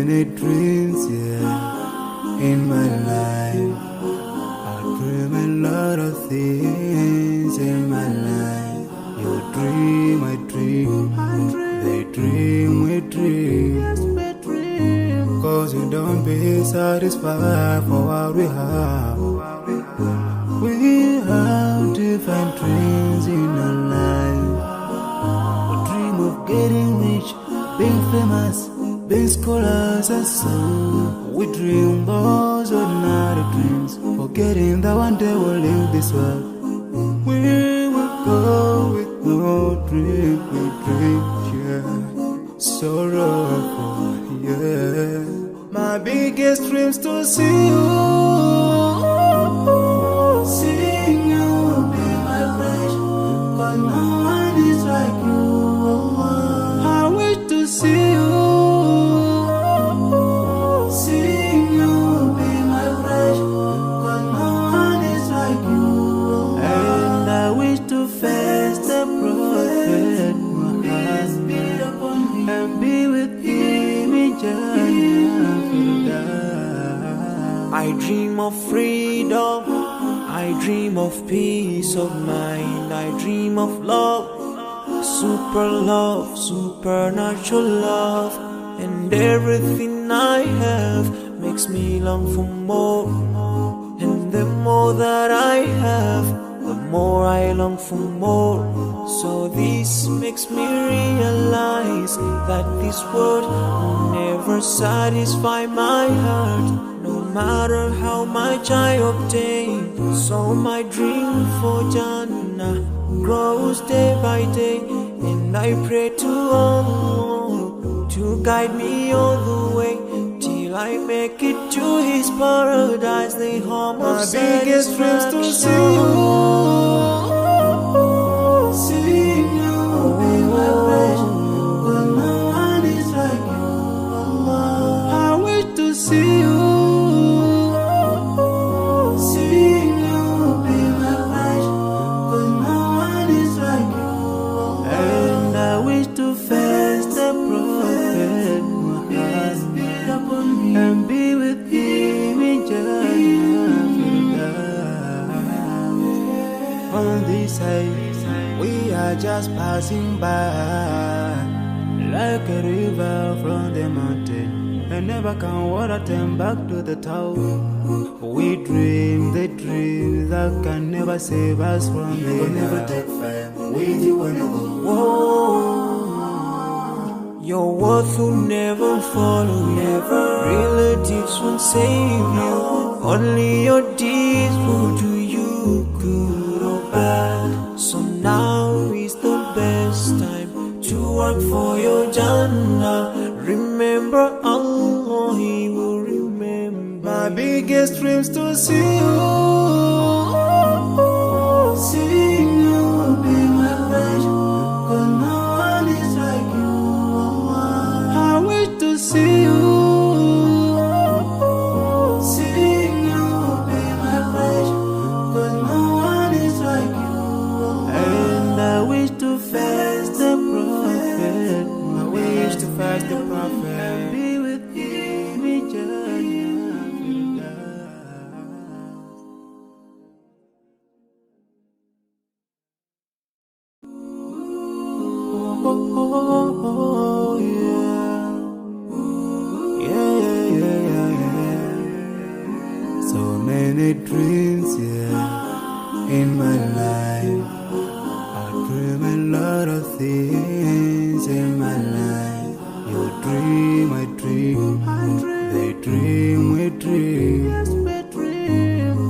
many dreams, yeah, in my life. I dream a lot of things in my life. You dream, I dream, they dream, we dream. Cause we don't be satisfied for what we have. We have different dreams in our life. We dream of getting rich, being famous, being scholars and so. We dream those ordinary dreams, forgetting that one day we'll leave this world. We will go with no dream, we dream, yeah. Sorrowful, yeah. My biggest dreams to see you, seeing you be my crush. Cause no one is like you. I wish to see you, seeing you be my crush. Cause no one is like you. And I wish to face the prophet Muhammad and be with him in Jannah. I dream of freedom, I dream of peace of mind, I dream of love, supernatural love, and everything I have makes me long for more. And the more that I have, the more I long for more. So this makes me realize that this world will never satisfy my heart, no matter how much I obtain. So my dream for Jannah grows day by day, and I pray to Allah to guide me all the way till I make it to His paradise, the home of biggest dreams to see you, seeing you be my crush. But no one is like you. I wish to see you, seeing you be my crush. But no one is like you. And I wish to face the prophet Muhammad and be with him in Jannah. On this side, we are just passing by, like a river from the mountain, and never can water turn back to the town. We dream the dreams that can never save us from the We'll never take fire with you when you go. Whoa. Your words will never follow you, relatives won't save you, only your deeds will do you good or bad. So now is the best time to work for your Jannah. Remember Allah, He will remember. My biggest dreams to see you, seeing you be my crush. Cause no one is like you. I wish to see you, seeing you be my crush. Cause no one is like you. And I wish to face the prophet. I wish to face the prophet and be with him in Jannah. Oh, yeah. Yeah. So many dreams, yeah, in my life. I dream a lot of things in my life. You dream, I dream, they dream, we dream.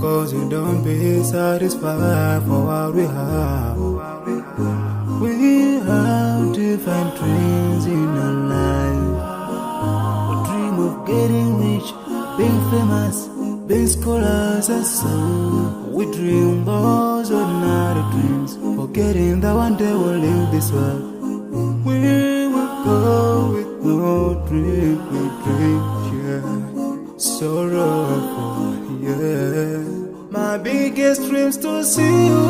Cause we don't be satisfied for what we have. We have different dreams in our life. We dream of getting rich, being famous, being scholars and so. We dream those ordinary dreams, forgetting that one day we'll leave this world. We will go with no dream, we dream, yeah. Sorrowful, yeah. My biggest dreams to see you,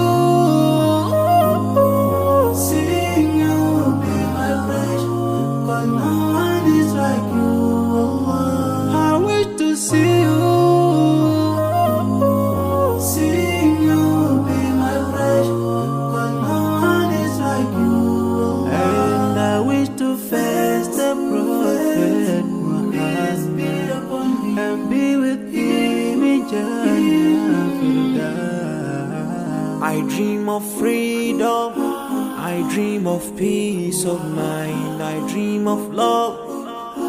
seeing you be my crush. Cause no one is like you. I dream of freedom, I dream of peace of mind, I dream of love,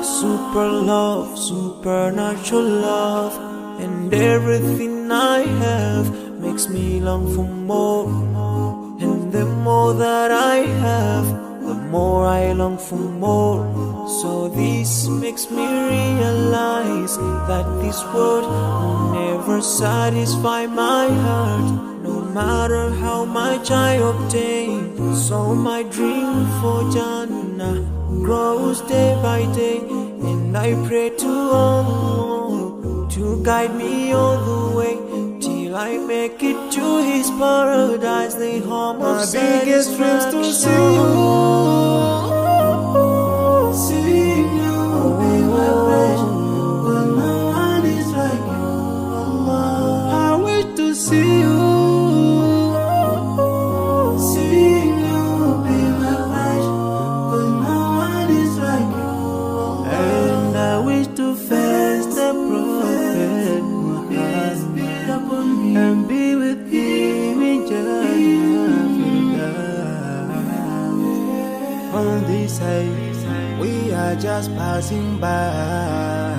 supernatural love, and everything I have makes me long for more. And the more that I have, the more I long for more. So this makes me realize that this world will never satisfy my heart, no matter how much I obtain. So my dream for Jannah grows day by day, and I pray to Allah to guide me all the way till I make it to His paradise, the home of my biggest dreams to see you. See you be my passion, but no one is like you. I wish to see you. See you be my passion, but no one is like you. And I wish to face the Prophet Muhammad and be with him in Jannah. On this side, we are just passing by,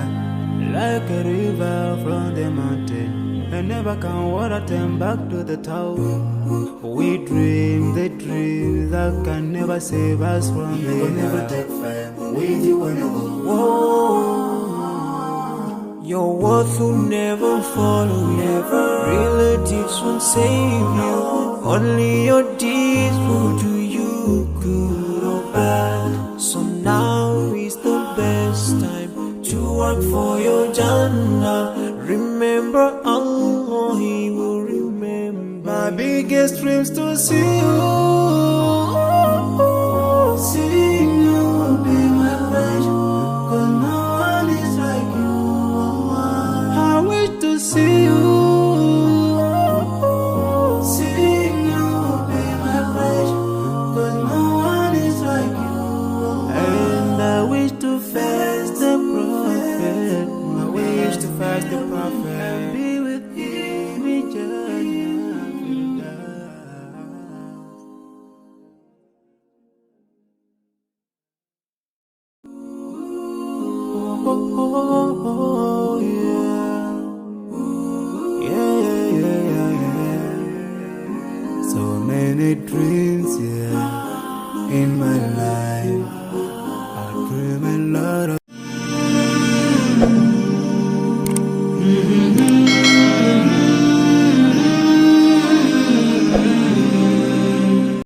like a river from the mountain, and never can water turn back to the town. We dream the dream that can never save us from the Will never take fame with you when you go. Whoa. Your words will never follow you, relatives won't save you, only your deeds will do you good or bad. So now is the best time to work for your Jannah. Remember Allah, He will remember. my biggest dreams to see you. See you be my passion, 'cause no one is like you. I wish to see you. See you be my passion, 'cause no one is like you. And I wish to face the Prophet. I wish to face the Prophet and be with him in Jannah. Oh, yeah. Yeah. So many dreams, yeah, in my life. I dream a lot of